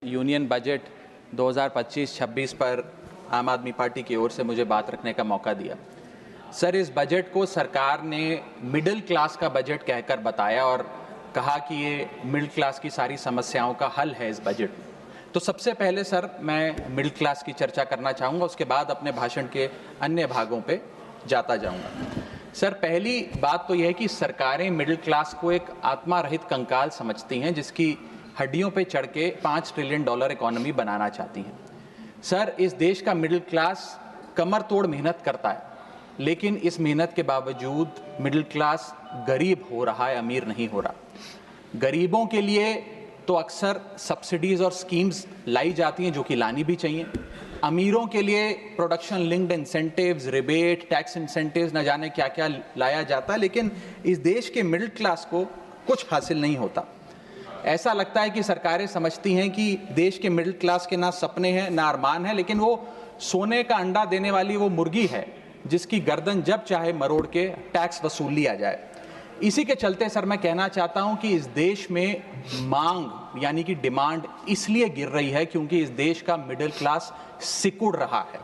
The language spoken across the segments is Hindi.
यूनियन बजट 2025-26 पर आम आदमी पार्टी की ओर से मुझे बात रखने का मौका दिया। सर, इस बजट को सरकार ने मिडिल क्लास का बजट कहकर बताया और कहा कि ये मिडिल क्लास की सारी समस्याओं का हल है इस बजट में। तो सबसे पहले सर मैं मिडिल क्लास की चर्चा करना चाहूँगा, उसके बाद अपने भाषण के अन्य भागों पे जाता जाऊँगा। सर, पहली बात तो यह है कि सरकारें मिडिल क्लास को एक आत्मा रहित कंकाल समझती हैं जिसकी हड्डियों पे चढ़ के $5 ट्रिलियन इकोनॉमी बनाना चाहती हैं। सर, इस देश का मिडिल क्लास कमर तोड़ मेहनत करता है, लेकिन इस मेहनत के बावजूद मिडिल क्लास गरीब हो रहा है, अमीर नहीं हो रहा। गरीबों के लिए तो अक्सर सब्सिडीज और स्कीम्स लाई जाती हैं जो कि लानी भी चाहिए। अमीरों के लिए production linked incentives, rebate, tax incentives, न जाने क्या क्या लाया जाता है, लेकिन इस देश के मिडिल क्लास को कुछ हासिल नहीं होता। ऐसा लगता है कि सरकारें समझती हैं कि देश के मिडिल क्लास के ना सपने हैं ना अरमान है, लेकिन वो सोने का अंडा देने वाली वो मुर्गी है जिसकी गर्दन जब चाहे मरोड़ के टैक्स वसूल लिया जाए। इसी के चलते सर मैं कहना चाहता हूं कि इस देश में मांग यानी कि डिमांड इसलिए गिर रही है क्योंकि इस देश का मिडिल क्लास सिकुड़ रहा है।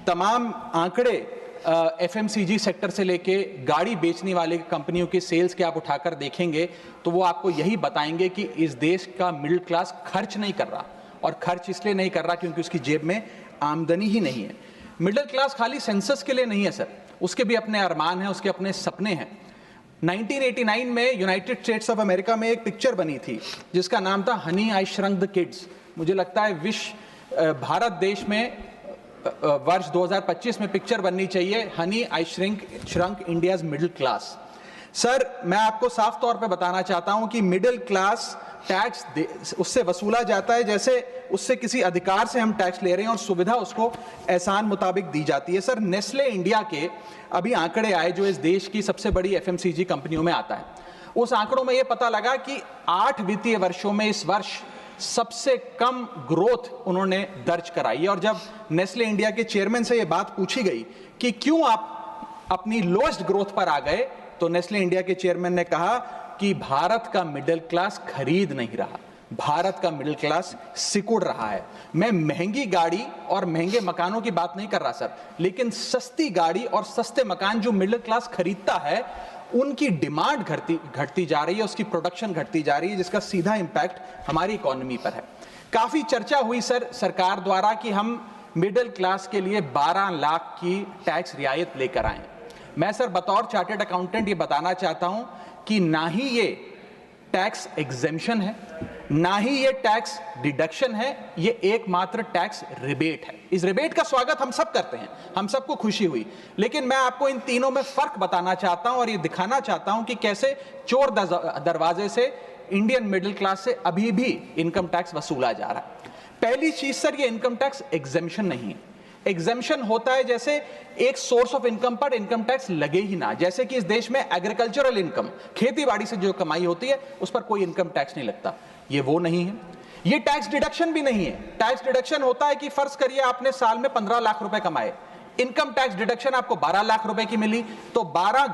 तमाम आंकड़े एफएमसीजी सेक्टर से लेके गाड़ी बेचने वाले कंपनियों की सेल्स के आप उठाकर देखेंगे तो वो आपको यही बताएंगे कि इस देश का मिडिल क्लास खर्च नहीं कर रहा, और खर्च इसलिए नहीं कर रहा क्योंकि उसकी जेब में आमदनी ही नहीं है। मिडिल क्लास खाली सेंसस के लिए नहीं है सर, उसके भी अपने अरमान हैं, उसके अपने सपने हैं। 1989 में यूनाइटेड स्टेट्स ऑफ अमेरिका में एक पिक्चर बनी थी जिसका नाम था Honey I shrunk the kids. मुझे लगता है भारत देश में वर्ष 2025 में पिक्चर बननी चाहिए, honey I shrunk India's middle class. Sir, मैं आपको साफ तौर पे बताना चाहता हूं कि मिडिल क्लास टैक्स उससे वसूला जाता है जैसे उससे किसी अधिकार से हम टैक्स ले रहे हैं और सुविधा उसको एहसान मुताबिक दी जाती है। सर, नेस्ले इंडिया के अभी आंकड़े आए जो इस देश की सबसे बड़ी एफएमसीजी कंपनियों में आता है। उस आंकड़ों में यह पता लगा कि 8 वित्तीय वर्षों में इस वर्ष सबसे कम ग्रोथ उन्होंने दर्ज कराई है। और जब नेस्ले इंडिया के चेयरमैन से यह बात पूछी गई कि क्यों आप अपनी लोएस्ट ग्रोथ पर आ गए, तो नेस्ले इंडिया के चेयरमैन ने कहा कि भारत का मिडिल क्लास खरीद नहीं रहा, भारत का मिडिल क्लास सिकुड़ रहा है। मैं महंगी गाड़ी और महंगे मकानों की बात नहीं कर रहा सर, लेकिन सस्ती गाड़ी और सस्ते मकान जो मिडिल क्लास खरीदता है उनकी डिमांड घटती जा रही है, उसकी प्रोडक्शन घटती जा रही है, जिसका सीधा इंपैक्ट हमारी इकोनॉमी पर है। काफी चर्चा हुई सर सरकार द्वारा कि हम मिडिल क्लास के लिए 12 लाख की टैक्स रियायत लेकर आए। मैं सर बतौर चार्टर्ड अकाउंटेंट ये बताना चाहता हूं कि ना ही ये टैक्स एग्जेम्पशन है, ना ही ये टैक्स डिडक्शन है, ये एकमात्र टैक्स रिबेट है। इस रिबेट का स्वागत हम सब करते हैं, हम सबको खुशी हुई, लेकिन मैं आपको इन तीनों में फर्क बताना चाहता हूं और ये दिखाना चाहता हूं कि कैसे चोर दरवाजे से इंडियन मिडिल क्लास से अभी भी इनकम टैक्स वसूला जा रहा है। पहली चीज सर, ये इनकम टैक्स एग्जेम्पशन नहीं है। एग्जेम्पशन होता है जैसे एक सोर्स ऑफ इनकम पर इनकम टैक्स लगे ही ना, जैसे कि इस देश में एग्रीकल्चरल इनकम, खेती बाड़ी से जो कमाई होती है उस पर कोई इनकम टैक्स नहीं लगता। ये वो नहीं है। ये टैक्स डिडक्शन भी नहीं है। टैक्स डिडक्शन होता है कि फर्ज करिए आपने साल में 15 लाख रुपए कमाए, इनकम टैक्स डिडक्शन आपको 12 लाख रुपए की मिली, तो 15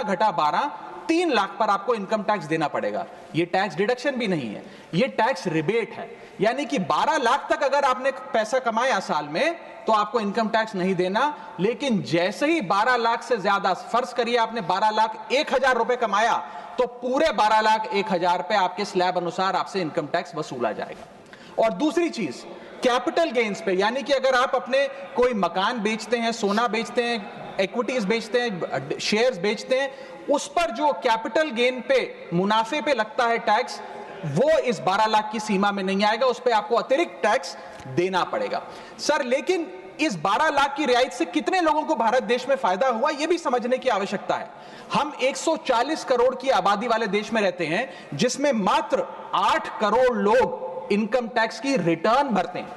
घटा 12 3 लाख पर आपको इनकम टैक्स देना पड़ेगा। ये टैक्स डिडक्शन भी नहीं है, ये टैक्स रिबेट है। यानी कि 12 लाख तक अगर आपने पैसा कमाया साल में तो आपको इनकम टैक्स नहीं देना, लेकिन जैसे ही 12 लाख से ज्यादा, फर्ज करिए आपने 12 लाख 1,000 रुपए कमाया, तो पूरे 12 लाख 1,000 पे आपके स्लैब अनुसार आपसे इनकम टैक्स वसूला जाएगा। और दूसरी चीज, कैपिटल गेन्स पे, यानी कि अगर आप अपने कोई मकान बेचते हैं, सोना बेचते हैं, इक्विटीज बेचते हैं, शेयर्स बेचते हैं, उस पर जो कैपिटल गेन पे, मुनाफे पे लगता है टैक्स, वो इस 12 लाख की सीमा में नहीं आएगा, उस पे आपको अतिरिक्त टैक्स देना पड़ेगा। सर, लेकिन इस 12 लाख की रियायत से कितने लोगों को भारत देश में फायदा हुआ, यह भी समझने की आवश्यकता है। हम 140 करोड़ की आबादी वाले देश में रहते हैं, जिसमें मात्र 8 करोड़ लोग इनकम टैक्स की रिटर्न भरते हैं,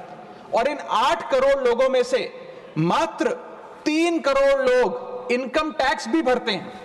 और इन 8 करोड़ लोगों में से मात्र 3 करोड़ लोग इनकम टैक्स भी भरते हैं।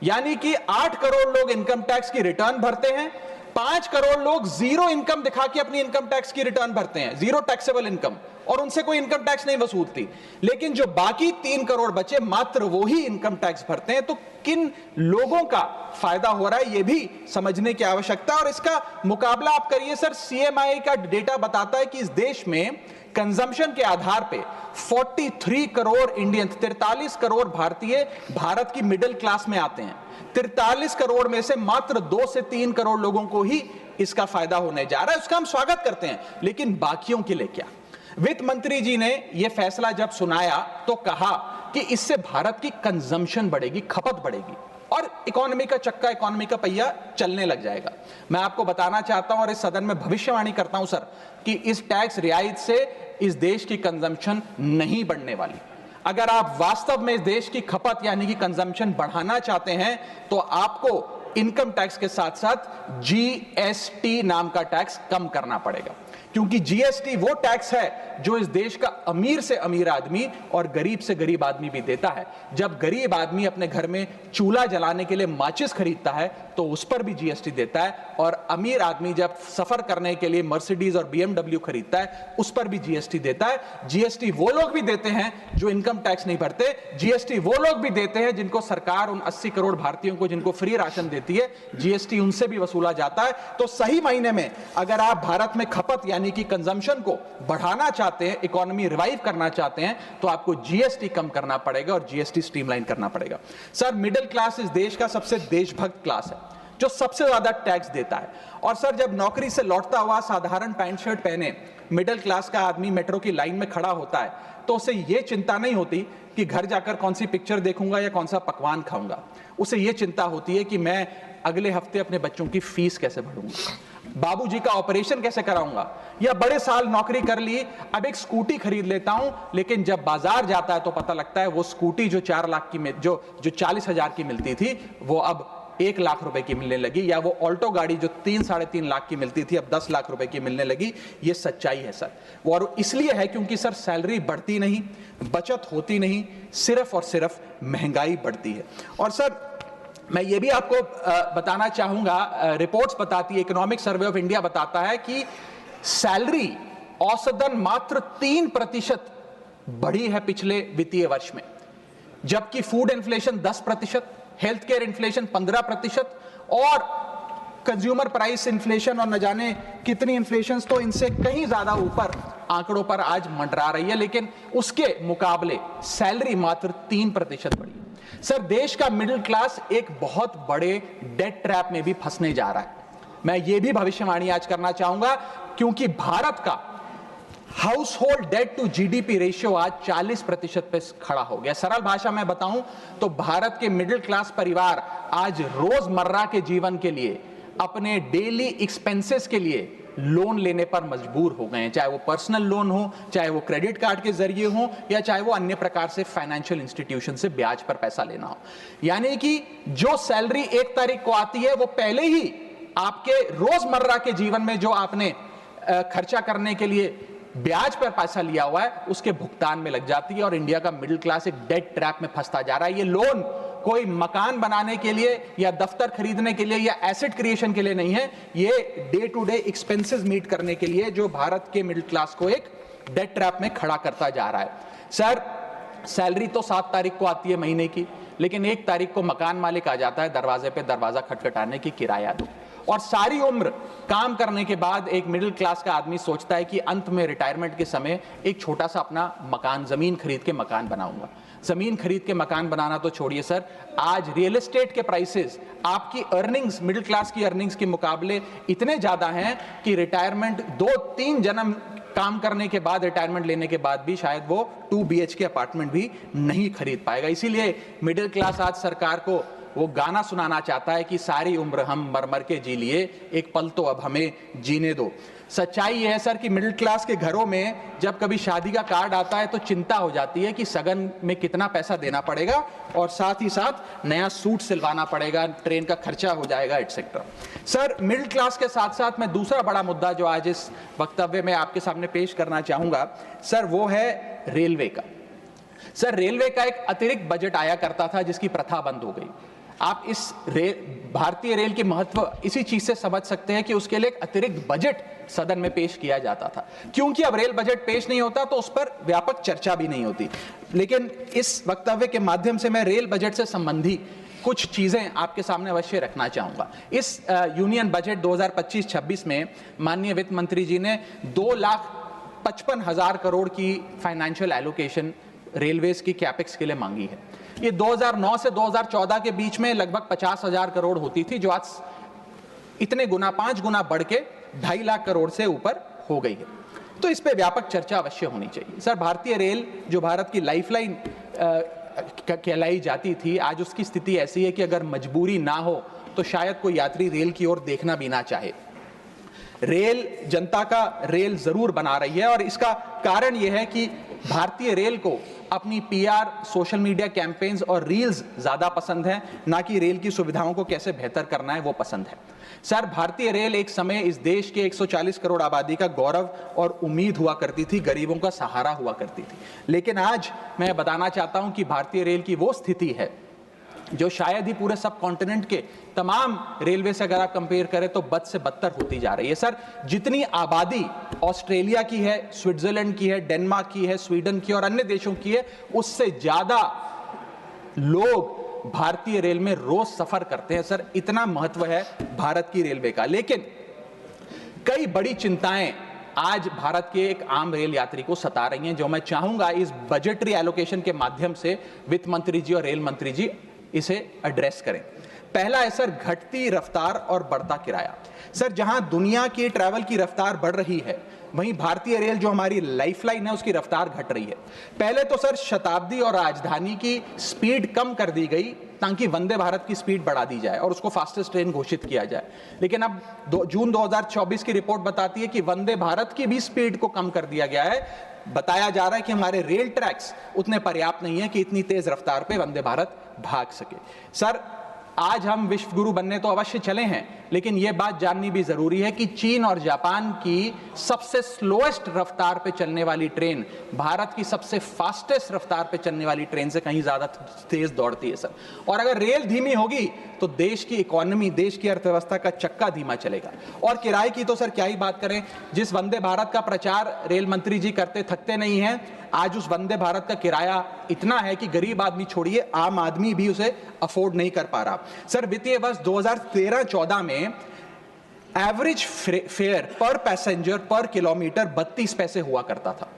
यानी कि 8 करोड़ लोग इनकम टैक्स की रिटर्न भरते हैं, 5 करोड़ लोग जीरो इनकम दिखा के अपनी इनकम टैक्स की रिटर्न भरते हैं, जीरो टैक्सेबल इनकम, और उनसे कोई इनकम टैक्स नहीं वसूलती। लेकिन जो बाकी 3 करोड़ बचे, मात्र वो ही इनकम टैक्स भरते हैं। तो किन लोगों का फायदा हो रहा है, ये भी समझने की आवश्यकता है। और इसका मुकाबला आप करिए सर, सीएमआई का डेटा बताता है कि इस देश में कंजम्पशन के आधार पे 43 करोड़ इंडियन, 43 करोड़ भारतीय भारत की मिडिल क्लास में आते हैं। 43 करोड़ में से मात्र 2 से 3 करोड़ लोगों को ही इसका फायदा होने जा रहा है। उसका हम स्वागत करते हैं, लेकिन बाकियों के लिए क्या? वित्त मंत्री जी ने यह फैसला जब सुनाया तो कहा कि इससे भारत की कंजम्पशन बढ़ेगी, खपत बढ़ेगी और इकोनॉमी का चक्का, इकोनॉमी का पहिया चलने लग जाएगा। मैं आपको बताना चाहता हूं और इस सदन में भविष्यवाणी करता हूं सर कि इस टैक्स रियायत से इस देश की कंजम्पशन नहीं बढ़ने वाली। अगर आप वास्तव में इस देश की खपत यानी कि कंजम्पशन बढ़ाना चाहते हैं तो आपको इनकम टैक्स के साथ साथ जीएसटी नाम का टैक्स कम करना पड़ेगा, क्योंकि जीएसटी वो टैक्स है जो इस देश का अमीर से अमीर आदमी और गरीब से गरीब आदमी भी देता है। जब गरीब आदमी अपने घर में चूल्हा जलाने के लिए माचिस खरीदता है तो उस पर भी जीएसटी देता है, और अमीर आदमी जब सफर करने के लिए मर्सिडीज और बीएमडब्ल्यू खरीदता है उस पर भी जीएसटी देता है। जीएसटी वो लोग भी देते हैं जो इनकम टैक्स नहीं भरते, जीएसटी वो लोग भी देते हैं जिनको सरकार, उन 80 करोड़ भारतीयों को जिनको फ्री राशन देती है, जीएसटी उनसे भी वसूला जाता है। तो सही मायने में अगर आप भारत में खपत यानी कि कंजम्पशन को बढ़ाना चाहते हैं, इकोनॉमी रिवाइव करना चाहते हैं, तो आपको जीएसटी कम करना पड़ेगा और जीएसटी स्ट्रीमलाइन करना पड़ेगा। सर, मिडिल क्लास इस देश का सबसे देशभक्त क्लास है जो सबसे ज्यादा टैक्स देता है। और सर, जब नौकरी से लौटता हुआ साधारण पैंट शर्ट पहने मिडिल क्लास का आदमी मेट्रो की लाइन में खड़ा होता है तो उसे यह चिंता नहीं होती कि घर जाकर कौन सी पिक्चर देखूंगा या कौन सा पकवान खाऊंगा। उसे यह चिंता होती है कि मैं अगले हफ्ते अपने बच्चों की फीस कैसे भरूंगा, बाबूजी का ऑपरेशन कैसे कराऊंगा, या बड़े साल नौकरी कर ली, अब एक स्कूटी खरीद लेता हूं। लेकिन जब बाजार जाता है तो पता लगता है वो स्कूटी जो 4 लाख की जो 40,000 की मिलती थी वो अब 1 लाख रुपए की मिलने लगी, या वो ऑल्टो गाड़ी जो 3-3.5 लाख की मिलती थी अब 10 लाख रुपए की मिलने लगी। ये सच्चाई है सर, और इसलिए है क्योंकि सर सैलरी बढ़ती नहीं, बचत होती नहीं, सिर्फ और सिर्फ महंगाई बढ़ती है। और सर, मैं ये भी आपको बताना चाहूंगा, रिपोर्ट्स बताती है, इकोनॉमिक सर्वे ऑफ इंडिया बताता है कि सैलरी औसतन मात्र 3% बढ़ी है पिछले वित्तीय वर्ष में, जबकि food inflation 10%, health care inflation 15% और कंज्यूमर प्राइस इन्फ्लेशन और न जाने कितनी इन्फ्लेशन तो इनसे कहीं ज्यादा ऊपर आंकड़ों पर आज मंडरा रही है। लेकिन उसके मुकाबले सैलरी मात्र 3% बढ़ी। सर, देश का मिडिल क्लास एक बहुत बड़े डेट ट्रैप में भी फंसने जा रहा है। मैं ये भी भविष्यवाणी आज करना चाहूंगा, क्योंकि भारत का household debt to GDP ratio आज 40% पे खड़ा हो गया। सरल भाषा में बताऊं तो भारत के मिडिल क्लास परिवार आज रोजमर्रा के जीवन के लिए, अपने डेली एक्सपेंसेस के लिए लोन लेने पर मजबूर हो गए हैं, चाहे वो पर्सनल लोन हो, चाहे वो क्रेडिट कार्ड के जरिए हो, या चाहे वो अन्य प्रकार से फाइनेंशियल इंस्टीट्यूशन से ब्याज पर पैसा लेना हो। यानी कि जो सैलरी 1 तारीख को आती है वो पहले ही आपके रोजमर्रा के जीवन में जो आपने खर्चा करने के लिए ब्याज पर पैसा लिया हुआ है उसके भुगतान में लग जाती है, और इंडिया का मिडिल क्लास एक डेट ट्रैप में फंसता जा रहा है। ये लोन कोई मकान बनाने के लिए या दफ्तर खरीदने के लिए या एसेट क्रिएशन के लिए नहीं है, ये day to day expenses meet करने के लिए, जो भारत के मिडिल क्लास को एक डेट ट्रैप में खड़ा करता जा रहा है। सर, सैलरी तो 7 तारीख को आती है महीने की, लेकिन 1 तारीख को मकान मालिक आ जाता है दरवाजे पे दरवाजा खटखटाने की किराया दो। और सारी उम्र काम करने के बाद एक मिडिल क्लास का आदमी सोचता है कि अंत में रिटायरमेंट के समय एक छोटा सा अपना मकान, जमीन खरीद के मकान बनाऊंगा। जमीन खरीद के मकान बनाना तो छोड़िए सर, आज रियल एस्टेट के प्राइसेस आपकी अर्निंग्स, मिडिल क्लास की अर्निंग्स के मुकाबले इतने ज्यादा हैं कि रिटायरमेंट 2-3 जन्म काम करने के बाद, रिटायरमेंट लेने के बाद भी शायद वो 2 BHK अपार्टमेंट भी नहीं खरीद पाएगा। इसीलिए मिडिल क्लास आज सरकार को वो गाना सुनाना चाहता है कि सारी उम्र हम मर मर के जी लिए, एक पल तो अब हमें जीने दो। सच्चाई यह है सर कि मिडिल क्लास के घरों में जब कभी शादी का कार्ड आता है तो चिंता हो जाती है कि सगन में कितना पैसा देना पड़ेगा, और साथ ही साथ नया सूट सिलवाना पड़ेगा, ट्रेन का खर्चा हो जाएगा, एटसेट्रा। सर, मिडिल क्लास के साथ साथ मैं दूसरा बड़ा मुद्दा जो आज इस वक्तव्य में आपके सामने पेश करना चाहूंगा सर, वो है रेलवे का। सर, रेलवे का एक अतिरिक्त बजट आया करता था जिसकी प्रथा बंद हो गई। आप इस भारतीय रेल की महत्व इसी चीज से समझ सकते हैं कि उसके लिए एक अतिरिक्त बजट सदन में पेश किया जाता था। क्योंकि अब रेल बजट पेश नहीं होता तो उस पर व्यापक चर्चा भी नहीं होती। लेकिन इस वक्तव्य के माध्यम से मैं रेल बजट से संबंधी कुछ चीजें आपके सामने अवश्य रखना चाहूंगा। इस यूनियन बजट 2025-26 में माननीय वित्त मंत्री जी ने 2,55,000 करोड़ की फाइनेंशियल एलोकेशन रेलवेज की कैपेक्स के लिए मांगी है। ये 2009 से 2014 के बीच में लगभग 50,000 करोड़ होती थी, जो आज इतने गुना 5 गुना बढ़ के 2.5 लाख करोड़ से ऊपर हो गई है। तो इस पे व्यापक चर्चा अवश्य होनी चाहिए। सर, भारतीय रेल जो भारत की लाइफलाइन कहलाई जाती थी, आज उसकी स्थिति ऐसी है कि अगर मजबूरी ना हो तो शायद कोई यात्री रेल की ओर देखना भी ना चाहे। रेल जनता का रेल जरूर बना रही है और इसका कारण यह है कि भारतीय रेल को अपनी पीआर, सोशल मीडिया कैंपेन्स और रील्स ज्यादा पसंद है, ना कि रेल की सुविधाओं को कैसे बेहतर करना है वो पसंद है। सर, भारतीय रेल एक समय इस देश के 140 करोड़ आबादी का गौरव और उम्मीद हुआ करती थी, गरीबों का सहारा हुआ करती थी। लेकिन आज मैं बताना चाहता हूं कि भारतीय रेल की वो स्थिति है जो शायद ही पूरे सब कॉन्टिनेंट के तमाम रेलवे से अगर आप कंपेयर करें तो बद से बदतर होती जा रही है। सर, जितनी आबादी ऑस्ट्रेलिया की है, स्विट्जरलैंड की है, डेनमार्क की है, स्वीडन की और अन्य देशों की है, उससे ज्यादा लोग भारतीय रेल में रोज सफर करते हैं। सर, इतना महत्व है भारत की रेलवे का। लेकिन कई बड़ी चिंताएं आज भारत के एक आम रेल यात्री को सता रही हैं, जो मैं चाहूंगा इस बजटरी एलोकेशन के माध्यम से वित्त मंत्री जी और रेल मंत्री जी इसे एड्रेस करें। पहला है सर, घटती रफ्तार और बढ़ता किराया। सर, जहां दुनिया की ट्रैवल की रफ्तार बढ़ रही है, वहीं भारतीय रेल जो हमारी लाइफलाइन है उसकी रफ्तार घट रही है। पहले तो सर शताब्दी और राजधानी की स्पीड कम कर दी गई ताकि वंदे भारत की स्पीड बढ़ा दी जाए और उसको फास्टेस्ट ट्रेन घोषित किया जाए। लेकिन अब जून 2024 की रिपोर्ट बताती है कि वंदे भारत की भी स्पीड को कम कर दिया गया है। बताया जा रहा है कि हमारे रेल ट्रैक्स उतने पर्याप्त नहीं है कि इतनी तेज रफ्तार पे वंदे भारत भाग सके। सर, आज हम विश्व गुरु बनने तो अवश्य चले हैं, लेकिन यह बात जाननी भी जरूरी है कि चीन और जापान की सबसे स्लोएस्ट रफ्तार पे चलने वाली ट्रेन भारत की सबसे फास्टेस्ट रफ्तार पे चलने वाली ट्रेन से कहीं ज्यादा तेज दौड़ती है। सर, और अगर रेल धीमी होगी तो देश की इकोनॉमी, देश की अर्थव्यवस्था का चक्का धीमा चलेगा। और किराए की तो सर क्या ही बात करें, जिस वंदे भारत का प्रचार रेल मंत्री जी करते थकते नहीं हैं, आज उस वंदे भारत का किराया इतना है कि गरीब आदमी छोड़िए, आम आदमी भी उसे अफोर्ड नहीं कर पा रहा। सर, वित्तीय वर्ष 2013-14 में एवरेज फेयर पर पैसेंजर पर किलोमीटर 32 पैसे हुआ करता था।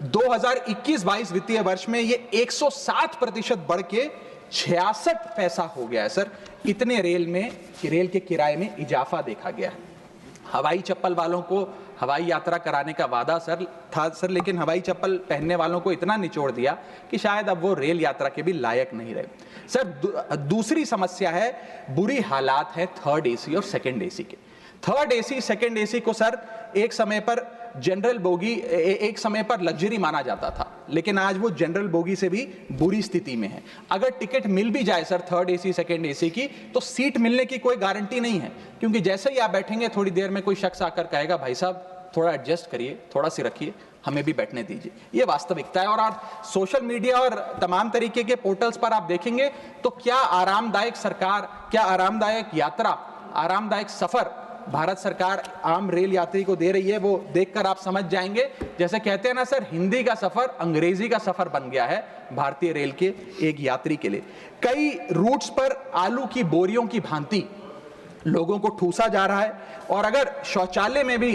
2021-22 वित्तीय वर्ष में ये 107% बढ़ के 66 पैसा हो गया है। सर, इतने रेल के किराए में इजाफा देखा गया है। हवाई चप्पल वालों को हवाई यात्रा कराने का वादा था सर, लेकिन हवाई चप्पल पहनने वालों को इतना निचोड़ दिया कि शायद अब वो रेल यात्रा के भी लायक नहीं रहे। सर, दूसरी समस्या है, बुरी हालात है थर्ड एसी और सेकंड एसी के। थर्ड एसी, सेकंड एसी को सर एक समय पर जनरल बोगी, एक समय पर लग्जरी माना जाता था, लेकिन आज वो जनरल बोगी से भी बुरी स्थिति में है। अगर टिकट मिल भी जाए sir third AC, second AC की, तो सीट मिलने की कोई गारंटी नहीं है, क्योंकि जैसे ही आप बैठेंगे थोड़ी देर में कोई शख्स आकर कहेगा, भाई साहब थोड़ा एडजस्ट करिए, थोड़ा सी रखिए, हमें भी बैठने दीजिए। ये वास्तविकता है। और आप सोशल मीडिया और तमाम तरीके के पोर्टल्स पर आप देखेंगे तो क्या आरामदायक सरकार, क्या आरामदायक यात्रा, आरामदायक सफर भारत सरकार आम रेल यात्री को दे रही है, वो देखकर आप समझ जाएंगे। जैसे कहते हैं ना सर, हिंदी का सफर अंग्रेजी का सफर बन गया है भारतीय रेल के एक यात्री के लिए। कई रूट्स पर आलू की बोरियों की भांति लोगों को ठूसा जा रहा है, और अगर शौचालय में भी,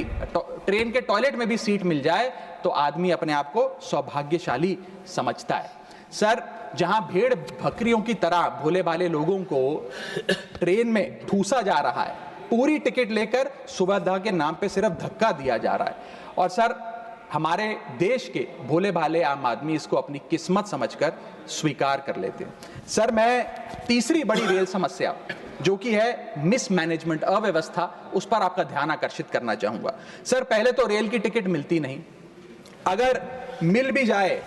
ट्रेन के टॉयलेट में भी सीट मिल जाए तो आदमी अपने आप को सौभाग्यशाली समझता है। सर, जहां भेड़ बकरियों की तरह भोले भाले लोगों को ट्रेन में ठूसा जा रहा है, पूरी टिकट लेकर सुविधा के नाम पे सिर्फ धक्का दिया जा रहा है, और सर हमारे देश के भोले भाले आम आदमी इसको अपनी किस्मत समझकर स्वीकार कर लेते हैं। सर, मैं तीसरी बड़ी रेल समस्या जो कि है मिसमैनेजमेंट, अव्यवस्था, उस पर आपका ध्यान आकर्षित करना चाहूंगा। सर, पहले तो रेल की टिकट मिलती नहीं, अगर मिल भी जाए,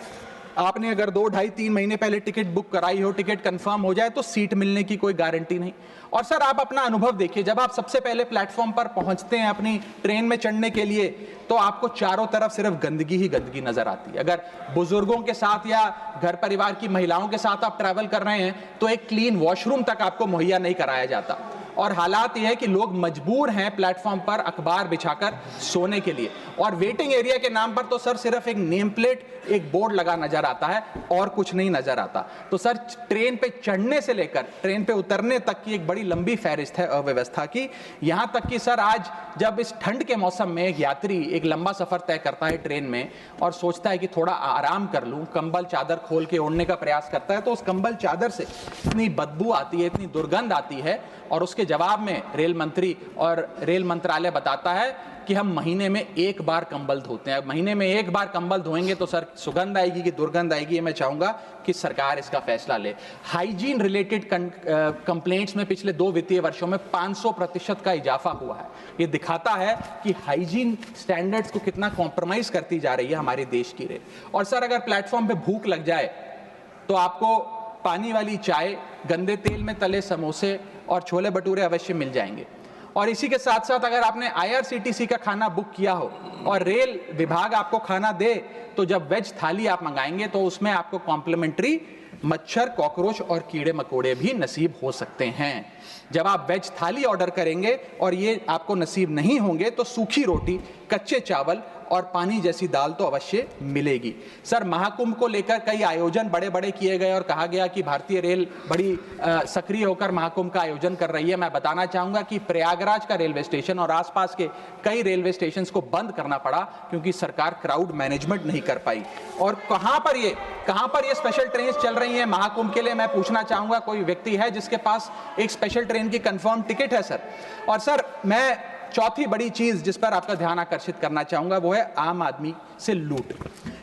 आपने अगर 2, ढाई, 3 महीने पहले टिकट बुक कराई हो, टिकट कंफर्म हो जाए तो सीट मिलने की कोई गारंटी नहीं। और सर आप अपना अनुभव देखिए, जब आप सबसे पहले प्लेटफॉर्म पर पहुंचते हैं अपनी ट्रेन में चढ़ने के लिए, तो आपको चारों तरफ सिर्फ गंदगी ही गंदगी नजर आती है। अगर बुजुर्गों के साथ या घर परिवार की महिलाओं के साथ आप ट्रैवल कर रहे हैं तो एक क्लीन वॉशरूम तक आपको मुहैया नहीं कराया जाता। और हालात यह है कि लोग मजबूर हैं प्लेटफॉर्म पर अखबार बिछाकर सोने के लिए, और वेटिंग एरिया के नाम पर तो सर सिर्फ एक नेम प्लेट, एक बोर्ड लगा नजर आता है और कुछ नहीं नजर आता। तो सर ट्रेन पे चढ़ने से लेकर ट्रेन पे उतरने तक की एक बड़ी लंबी फहरिस्त है अव्यवस्था की। यहां तक कि सर आज जब इस ठंड के मौसम में एक यात्री एक लंबा सफर तय करता है ट्रेन में और सोचता है कि थोड़ा आराम कर लूं, कंबल चादर खोल के ओढ़ने का प्रयास करता है, तो उस कंबल चादर से इतनी बदबू आती है, इतनी दुर्गंध आती है, और उसके जवाब में रेल मंत्री और रेल मंत्रालय बताता है कि हम महीने में 1 बार कंबल धोते हैं। महीने में 1 बार कंबल धोएंगे तो सर सुगंध आएगी कि दुर्गंध आएगी, ये मैं चाहूंगा कि सरकार इसका फैसला ले। हाइजीन रिलेटेड कंप्लेंट्स में पिछले 2 वित्तीय वर्षों में 500% का इजाफा हुआ है। ये दिखाता है कि हाइजीन स्टैंडर्ड्स को कितना कॉम्प्रोमाइज करती जा रही है हमारे देश की रेल। और सर अगर प्लेटफॉर्म पे भूख लग जाए तो आपको पानी वाली चाय, गंदे तेल में तले समोसे और छोले भटूरे अवश्य मिल जाएंगे। और इसी के साथ साथ अगर आपने IRCTC का खाना बुक किया हो और रेल विभाग आपको खाना दे, तो जब वेज थाली आप मंगाएंगे तो उसमें आपको कॉम्प्लीमेंट्री मच्छर, कॉकरोच और कीड़े मकोड़े भी नसीब हो सकते हैं। जब आप वेज थाली ऑर्डर करेंगे और ये आपको नसीब नहीं होंगे तो सूखी रोटी, कच्चे चावल और पानी जैसी दाल तो अवश्य मिलेगी। सर महाकुंभ को लेकर कई आयोजन बड़े बड़े किए गए और कहा गया कि भारतीय रेल बड़ी सक्रिय होकर महाकुंभ का आयोजन कर रही है। मैं बताना चाहूंगा कि प्रयागराज का रेलवे स्टेशन और आसपास के कई रेलवे स्टेशन को बंद करना पड़ा क्योंकि सरकार क्राउड मैनेजमेंट नहीं कर पाई। और कहां पर ये स्पेशल ट्रेन चल रही है महाकुंभ के लिए, मैं पूछना चाहूंगा कोई व्यक्ति है जिसके पास एक स्पेशल ट्रेन की कंफर्म टिकट है सर? और सर मैं चौथी बड़ी चीज जिस पर आपका ध्यान आकर्षित करना चाहूंगा वो है आम आदमी से लूट।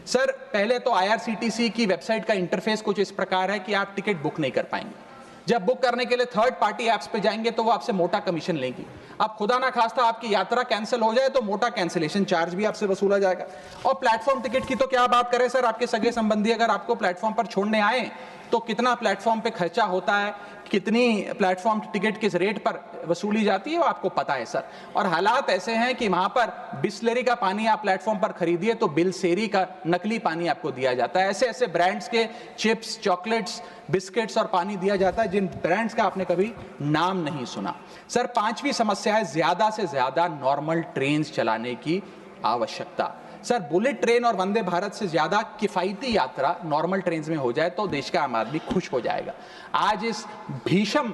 सर पहले तो IRCTC की वेबसाइट का इंटरफेस कुछ इस प्रकार है कि आप टिकट बुक नहीं कर पाएंगे। जब बुक करने के लिए थर्ड पार्टी ऐप्स पे जाएंगे तो वो आपसे मोटा कमीशन लेंगी। अब खुदा ना खास्ता आपकी यात्रा कैंसिल हो जाए तो मोटा कैंसिलेशन चार्ज भी आपसे वसूला जाएगा। और प्लेटफॉर्म टिकट की तो क्या बात करें सर, आपके सगे संबंधी अगर आपको प्लेटफॉर्म पर छोड़ने आए तो कितना प्लेटफॉर्म पे खर्चा होता है, कितनी प्लेटफॉर्म टिकट किस रेट पर वसूली जाती है वो आपको पता है सर। और हालात ऐसे हैं कि वहां पर बिस्लरी का पानी आप प्लेटफॉर्म पर खरीदिए तो बिलसेरी का नकली पानी आपको दिया जाता है। ऐसे ऐसे ब्रांड्स के चिप्स, चॉकलेट्स, बिस्किट्स और पानी दिया जाता है जिन ब्रांड्स का आपने कभी नाम नहीं सुना। सर 5वीं समस्या है ज्यादा से ज्यादा नॉर्मल ट्रेन चलाने की आवश्यकता। सर बुलेट ट्रेन और वंदे भारत से ज्यादा किफायती यात्रा नॉर्मल ट्रेन में हो जाए तो देश का आम आदमी खुश हो जाएगा। आज इस भीषण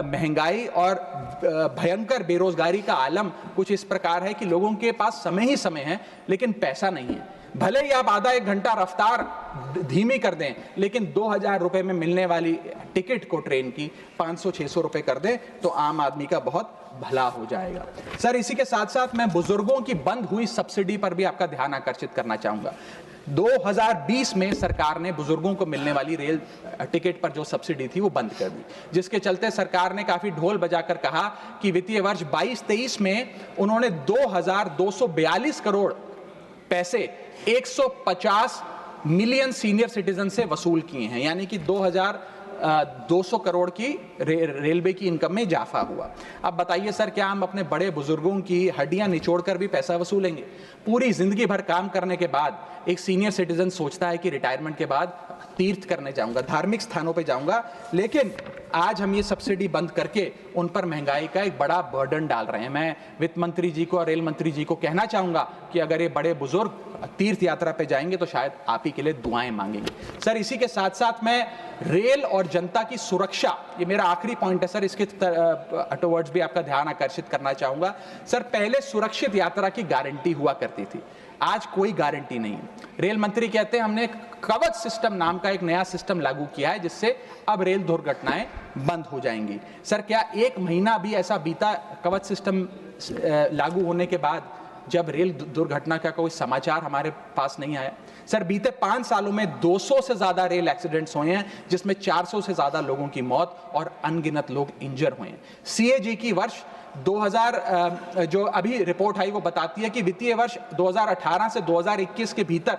महंगाई और भयंकर बेरोजगारी का आलम कुछ इस प्रकार है कि लोगों के पास समय ही समय है लेकिन पैसा नहीं है। भले ही आप आधा 1 घंटा रफ्तार धीमी कर दें लेकिन 2000 रुपए में मिलने वाली टिकट को ट्रेन की 500-600 रुपए कर दें तो आम आदमी का बहुत भला हो जाएगा। सर इसी के साथ साथ मैं बुजुर्गों की बंद हुई सब्सिडी पर भी आपका ध्यान आकर्षित करना चाहूंगा। 2020 में सरकार ने बुजुर्गों को मिलने वाली रेल टिकट पर जो सब्सिडी थी वो बंद कर दी, जिसके चलते सरकार ने काफी ढोल बजाकर कहा कि वित्तीय वर्ष 22-23 में उन्होंने 2242 करोड़ पैसे 150 मिलियन सीनियर सिटीजन से वसूल किए हैं, यानी कि 2200 करोड़ की रेलवे की इनकम में इजाफा हुआ। अब बताइए सर, क्या हम अपने बड़े बुजुर्गों की हड्डियां निचोड़कर भी पैसा वसूलेंगे? पूरी जिंदगी भर काम करने के बाद एक सीनियर सिटीजन सोचता है कि रिटायरमेंट के बाद तीर्थ करने जाऊंगा, धार्मिक स्थानों पे जाऊंगा, लेकिन आज हम ये सब्सिडी बंद करके उन पर महंगाई का एक बड़ा बर्डन डाल रहे हैं। मैं वित्त मंत्री जी को और रेल मंत्री जी को कहना चाहूंगा कि अगर ये बड़े बुजुर्ग तीर्थ यात्रा पे जाएंगे तो शायद आप ही के लिए दुआएं मांगेंगे। सर इसी के साथ साथ मैं रेल और जनता की सुरक्षा, ये मेरा आखिरी पॉइंट है सर, इसके टुवर्ड्स भी आपका ध्यान आकर्षित करना चाहूंगा। सर पहले सुरक्षित यात्रा की गारंटी हुआ करती थी, आज कोई गारंटी नहीं। रेल मंत्री कहते हैं हमने कवच सिस्टम नाम का एक नया सिस्टम लागू किया है जिससे अब रेल दुर्घटनाएं बंद हो जाएंगी। सर क्या 1 महीना भी ऐसा बीता कवच सिस्टम लागू होने के बाद जब रेल दुर्घटना का कोई समाचार हमारे पास नहीं आया? सर बीते 5 सालों में 200 से ज्यादा रेल एक्सीडेंट्स हुए हैं जिसमें 400 से ज्यादा लोगों की मौत और अनगिनत लोग इंजर हुए हैं। CAG की वर्ष जो अभी रिपोर्ट आई वो बताती है कि वित्तीय वर्ष 2018 से 2021 के भीतर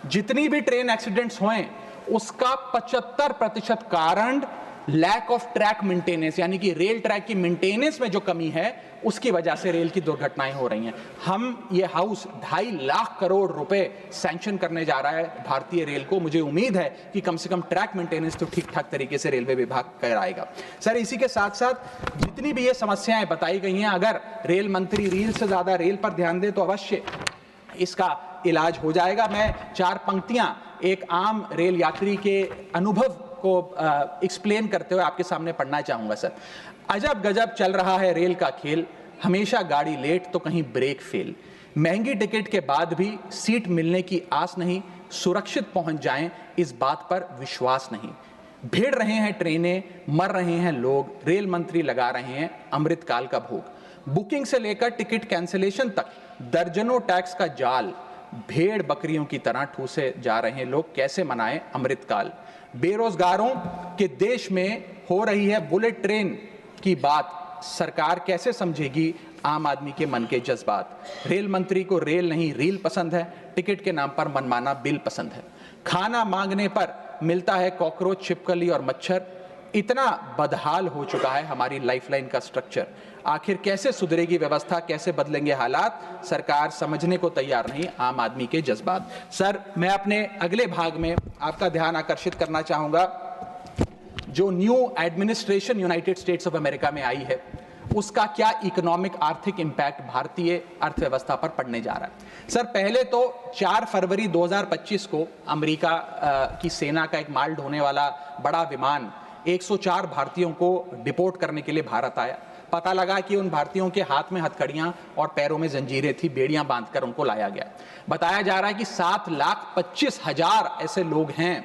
जितनी भी ट्रेन एक्सीडेंट्स हुए उसका 75% कारण लैक ऑफ ट्रैक मेंटेनेंस, यानी कि रेल ट्रैक की मेंटेनेंस में जो कमी है उसकी वजह से रेल की दुर्घटनाएं हो रही हैं। हम ये हाउस 2.5 लाख करोड़ रुपए सैंक्शन करने जा रहा है भारतीय रेल को। मुझे उम्मीद है कि कम से कम ट्रैक मेंटेनेंस तो ठीक ठाक तरीके से रेलवे विभाग कराएगा। सर, इसी के साथ साथ जितनी भी ये समस्याएं बताई गई हैं, अगर रेल मंत्री रील से ज्यादा रेल पर ध्यान दे तो अवश्य इसका इलाज हो जाएगा। मैं 4 पंक्तियां एक आम रेल यात्री के अनुभव को एक्सप्लेन करते हुए आपके सामने पढ़ना चाहूंगा। सर, अजब गजब चल रहा है रेल का खेल, हमेशा गाड़ी लेट तो कहीं ब्रेक फेल, महंगी टिकट के बाद भी सीट मिलने की आस नहीं, सुरक्षित पहुंच जाएं इस बात पर विश्वास नहीं, भिड़ रहे हैं ट्रेनें, मर रहे हैं लोग, रेल मंत्री लगा रहे हैं अमृतकाल का भोग, बुकिंग से लेकर टिकट कैंसिलेशन तक दर्जनों टैक्स का जाल, भेड़ बकरियों की तरह ठूसे जा रहे हैं लोग, कैसे मनाएं अमृतकाल, बेरोजगारों के देश में हो रही है बुलेट ट्रेन की बात, सरकार कैसे समझेगी आम आदमी के मन के जज्बात, रेल मंत्री को रेल नहीं रील पसंद है, टिकट के नाम पर मनमाना बिल पसंद है, खाना मांगने पर मिलता है कॉकरोच, छिपकली और मच्छर, इतना बदहाल हो चुका है हमारी लाइफलाइन का स्ट्रक्चर, आखिर कैसे सुधरेगी व्यवस्था, कैसे बदलेंगे हालात, सरकार समझने को तैयार नहीं आम आदमी के जज्बात। सर, मैं अपने अगले भाग में आपका ध्यान आकर्षित करना चाहूंगा, जो new administration United states of America में आई है उसका क्या इकोनॉमिक आर्थिक इंपैक्ट भारतीय अर्थव्यवस्था पर पड़ने जा रहा है। सर, पहले तो 4 फरवरी 2025 को अमेरिका की सेना का एक माल ढोने वाला बड़ा विमान 104 भारतीयों को डिपोर्ट करने के लिए भारत आया। पता लगा कि उन भारतीयों के हाथ में हथकड़ियां और पैरों में जंजीरें थी, बेड़ियां बांधकर उनको लाया गया। बताया जा रहा है कि 7,25,000 ऐसे लोग हैं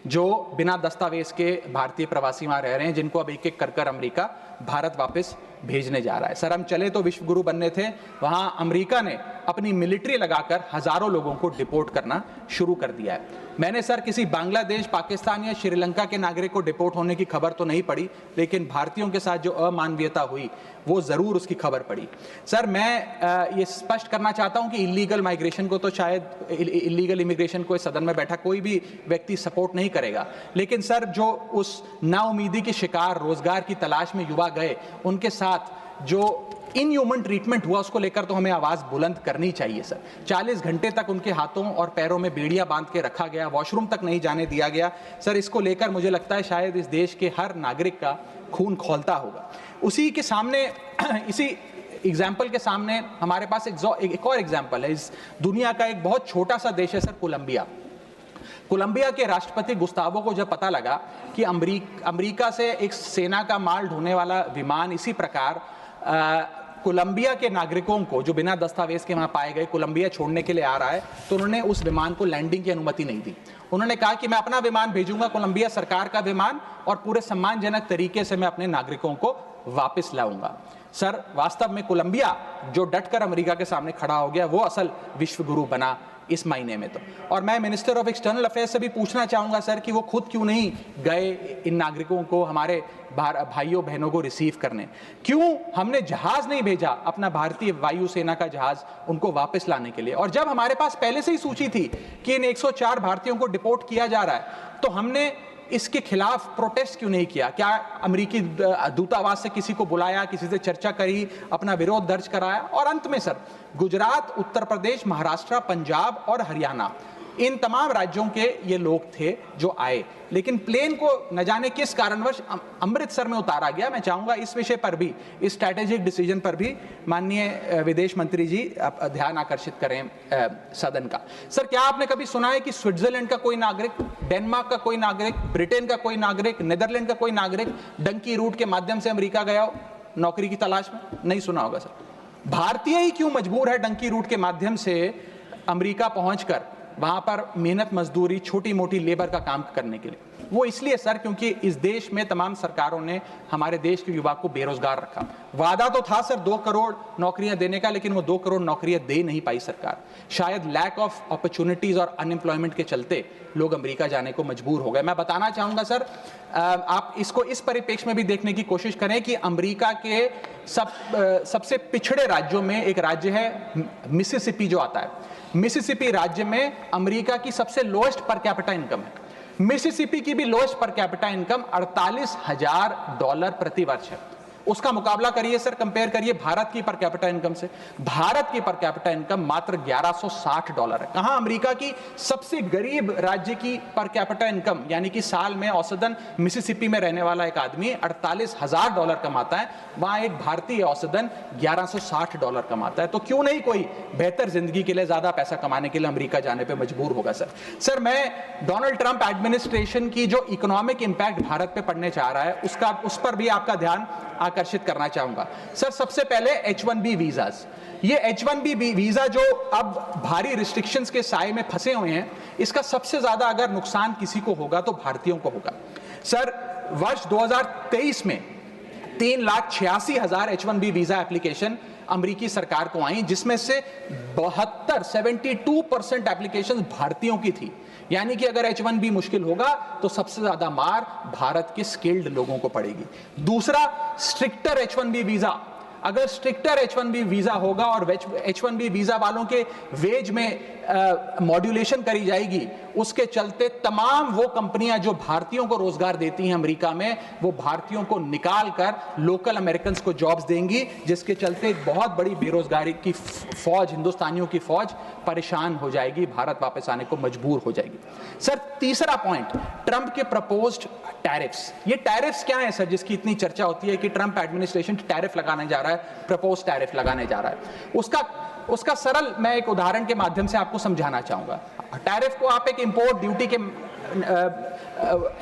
जो बिना दस्तावेज के भारतीय प्रवासी वहां रह रहे हैं, जिनको अब एक एक कर अमेरिका भारत वापस भेजने जा रहा है। सर, हम चले तो विश्व गुरु बनने थे, वहां अमेरिका ने अपनी मिलिट्री लगाकर हजारों लोगों को डिपोर्ट करना शुरू कर दिया है। मैंने सर किसी बांग्लादेश, पाकिस्तान या श्रीलंका के नागरिक को डिपोर्ट होने की खबर तो नहीं पड़ी, लेकिन भारतीयों के साथ जो अमानवीयता हुई वो जरूर उसकी खबर पड़ी। सर, मैं ये स्पष्ट करना चाहता हूं कि इलीगल माइग्रेशन को तो शायद इलीगल इमिग्रेशन को इस सदन में बैठा कोई भी व्यक्ति सपोर्ट नहीं करेगा, लेकिन सर जो उस नाउमीदी के शिकार रोजगार की तलाश में युवा गए, उनके साथ जो इनह्यूमन ट्रीटमेंट हुआ उसको लेकर तो हमें आवाज बुलंद करनी चाहिए। सर, 40 घंटे तक उनके हाथों और पैरों में बेड़ियां बांध के रखा गया, वॉशरूम तक नहीं जाने दिया गया। सर, इसको लेकर मुझे लगता है शायद इस देश के हर नागरिक का खून खौलता होगा। उसी के सामने इसी एग्जाम्पल के सामने हमारे पास एक और एग्जाम्पल है। इस दुनिया का एक बहुत छोटा सा देश है सर, कोलंबिया। कोलंबिया के राष्ट्रपति गुस्तावो को जब पता लगा कि अमेरिका से एक सेना का माल ढोने वाला विमान इसी प्रकार कोलंबिया के नागरिकों को जो बिना दस्तावेज के वहां पाए गए कोलंबिया छोड़ने के लिए आ रहा है, तो उन्होंने उस विमान को लैंडिंग की अनुमति नहीं दी। उन्होंने कहा कि मैं अपना विमान भेजूंगा, कोलंबिया सरकार का विमान, और पूरे सम्मानजनक तरीके से मैं अपने नागरिकों को वापस लाऊंगा। सर, वास्तव में कोलंबिया जो डटकर अमेरिका के सामने खड़ा हो गया वो असल विश्व गुरु बना इस महीने में तो। और मैं मिनिस्टर ऑफ एक्सटर्नल अफेयर्स से भी पूछना चाहूंगा सर कि वो खुद क्यों नहीं गए इन नागरिकों को, हमारे भाइयों बहनों को रिसीव करने, क्यों हमने जहाज नहीं भेजा अपना भारतीय वायुसेना का जहाज उनको वापस लाने के लिए। और जब हमारे पास पहले से ही सूची थी कि इन 104 भारतीयों को डिपोर्ट किया जा रहा है, तो हमने इसके खिलाफ प्रोटेस्ट क्यों नहीं किया? क्या अमेरिकी दूतावास से किसी को बुलाया, किसी से चर्चा करी, अपना विरोध दर्ज कराया? और अंत में सर, गुजरात, उत्तर प्रदेश, महाराष्ट्र, पंजाब और हरियाणा, इन तमाम राज्यों के ये लोग थे जो आए, लेकिन प्लेन को न जाने किस कारणवश अमृतसर में उतारा गया। मैं चाहूंगा इस विषय पर भी, इस स्ट्रैटेजिक डिसीजन पर भी माननीय विदेश मंत्री जी ध्यान आकर्षित करें सदन का। सर, क्या आपने कभी सुना है कि स्विट्जरलैंड का कोई नागरिक, डेनमार्क का कोई नागरिक, ब्रिटेन का कोई नागरिक, नीदरलैंड का कोई नागरिक डंकी रूट के माध्यम से अमेरिका गया हो नौकरी की तलाश में? नहीं सुना होगा सर। भारतीय ही क्यों मजबूर है डंकी रूट के माध्यम से अमेरिका पहुंचकर वहां पर मेहनत मजदूरी, छोटी मोटी लेबर का काम करने के लिए? वो इसलिए सर क्योंकि इस देश में तमाम सरकारों ने हमारे देश के युवा को बेरोजगार रखा। वादा तो था सर 2 करोड़ नौकरियां देने का, लेकिन वो 2 करोड़ नौकरियां दे नहीं पाई सरकार। शायद लैक ऑफ अपॉर्चुनिटीज और अनएम्प्लॉयमेंट के चलते लोग अमेरिका जाने को मजबूर हो गए। मैं बताना चाहूंगा सर, आप इसको इस परिप्रेक्ष्य में भी देखने की कोशिश करें कि अमेरिका के सबसे पिछड़े राज्यों में एक राज्य है मिसिसिपी जो आता है। मिसिसिपी राज्य में अमेरिका की सबसे लोएस्ट पर कैपिटा इनकम है। मिसिसिपी की भी लोएस्ट पर कैपिटा इनकम $48,000 प्रति वर्ष है। उसका मुकाबला करिए सर, कंपेयर करिए भारत की पर कैपिटा इनकम से। भारत की पर कैपिटा इनकम मात्र $1160 है। कहां अमेरिका की सबसे गरीब राज्य की पर कैपिटा इनकम, यानी कि साल में औसतन मिसिसिपी में रहने वाला एक आदमी $48,000 कमाता है, वहां एक भारतीय औसतन $1160 कमाता है। तो क्यों नहीं कोई बेहतर जिंदगी के लिए, ज्यादा पैसा कमाने के लिए अमेरिका जाने पर मजबूर होगा सर। मैं डोनाल्ड ट्रंप एडमिनिस्ट्रेशन की जो इकोनॉमिक इंपैक्ट भारत पे पड़ने जा रहा है उस पर भी आपका ध्यान आकर्षित करना चाहूंगा सर। सबसे पहले H1B वीजास, ये H1B वीजा जो अब भारी रिस्ट्रिक्शंस के साए में फंसे हुए हैं, इसका सबसे ज्यादा अगर नुकसान किसी को होगा तो भारतीयों को होगा सर। वर्ष 2023 में 3,86,000 H1B वीजा एप्लीकेशन अमेरिकी सरकार को आई, जिसमें से 72% एप्लीकेशन भारतीयों की थी। यानी कि अगर H1B मुश्किल होगा तो सबसे ज्यादा मार भारत के स्किल्ड लोगों को पड़ेगी। दूसरा, स्ट्रिक्टर H1B वीजा, अगर स्ट्रिक्टर H1B वीजा होगा और H1B वीजा वालों के वेज में मॉड्यूलेशन करी जाएगी, उसके चलते तमाम वो कंपनियां जो भारतीयों को रोजगार देती हैं अमेरिका में, वो भारतीयों को निकाल कर लोकल अमेरिकन को जॉब्स देंगी, जिसके चलते एक बहुत बड़ी बेरोजगारी की फौज, हिंदुस्तानियों की फौज परेशान हो जाएगी, भारत वापस आने को मजबूर हो जाएगी। सर तीसरा पॉइंट, ट्रंप के प्रपोज्ड टैरिफ्स। ये टैरिफ्स क्या है सर, जिसकी इतनी चर्चा होती है कि ट्रंप एडमिनिस्ट्रेशन टैरिफ लगाने जा रहा है, प्रपोज टैरिफ लगाने जा रहा है। उसका सरल मैं एक उदाहरण के माध्यम से आपको समझाना चाहूंगा। टैरिफ को आप एक इंपोर्ट ड्यूटी के